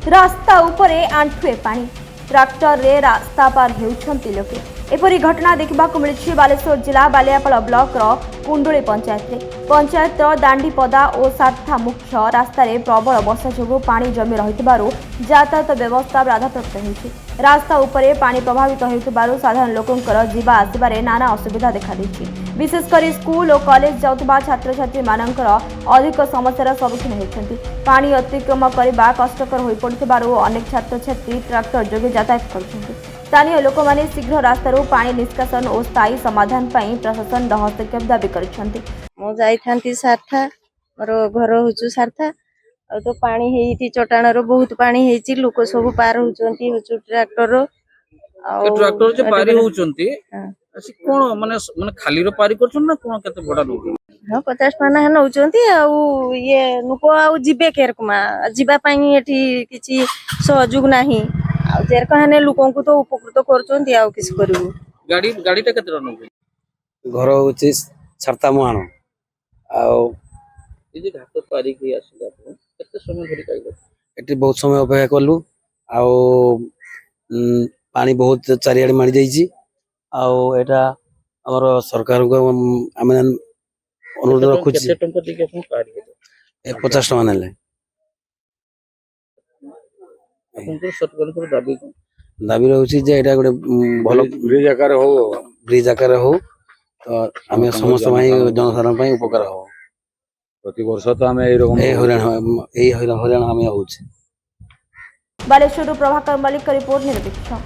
रास्ता उपरे आंठुए पानी ट्राक्टर रे रास्ता पार हेउछंती लोके एपरी घटना देखा मिली बालेश्वर जिला बालियापाल ब्लॉक कुंडुली पंचायत दांडीपदा और सारथा मुख्य रास्ता प्रबल वर्षा जो पानी जमी रही यातायात व्यवस्था बाधाप्राप्त होती रास्ता उपरे पानी प्रभावित होता साधारण लोकंर जीवा आसबार नाना असुविधा देखा विशेषकर स्कूल और कॉलेज जाउथबा छात्र छात्री मानकर अधिक समस्यार सम्मुखीन होती पानी अतिक्रम करने कष्टकर हो पड़ुथिबारु अनेक छात्र छात्री ट्राक्टर जोगे यातायात करछन्ति स्थानीय लोक माने शीघ्र रास्तारू पानी निष्कासन और स्थायी समाधान पई प्रशासन हस्तक्षेप दाबी करछन्ति मु जाइथांती सारथा मोर घर होचु सारथा तो पानी हेइति चटाणर बहुत पानी हेइछि लोक सब पार होचंती होचु ट्रैक्टर ट्रैक्टर जे पारी होचंती असि कोन माने माने खाली रो पारी करछन ना कोन केते बडा लोग हां 50 टना नउचंती ये नुको जिबे केरकमा जिबा पई एठी किछि सहयोग नाही जेर कहने लोकों को तो उपकृत करचंती किस करू गाड़ी गाड़ीटा केते रन घर होची छरता मुहाण ए जे घाट पारी के आसिला आपण केते समय धरि काइलो एटी बहुत समय अपेक्षा कलु पानी बहुत चारिआडे मारी जाइछि एटा हमर सरकार को आमे अनुरोध रखुछि केते टंका दिके आपण पारी के 50 टका नेले आपण तो सरकार को दाबी रहउछि जे एटा गोटे भलो ब्रिज आकार हो तो आमे समस्त भाई जनसाधारण पई उपकार हो प्रति वर्ष तो आम हरियाणा हमें होउछि बालेश्वर प्रभाकर मलिक रिपोर्ट निरपेक्ष।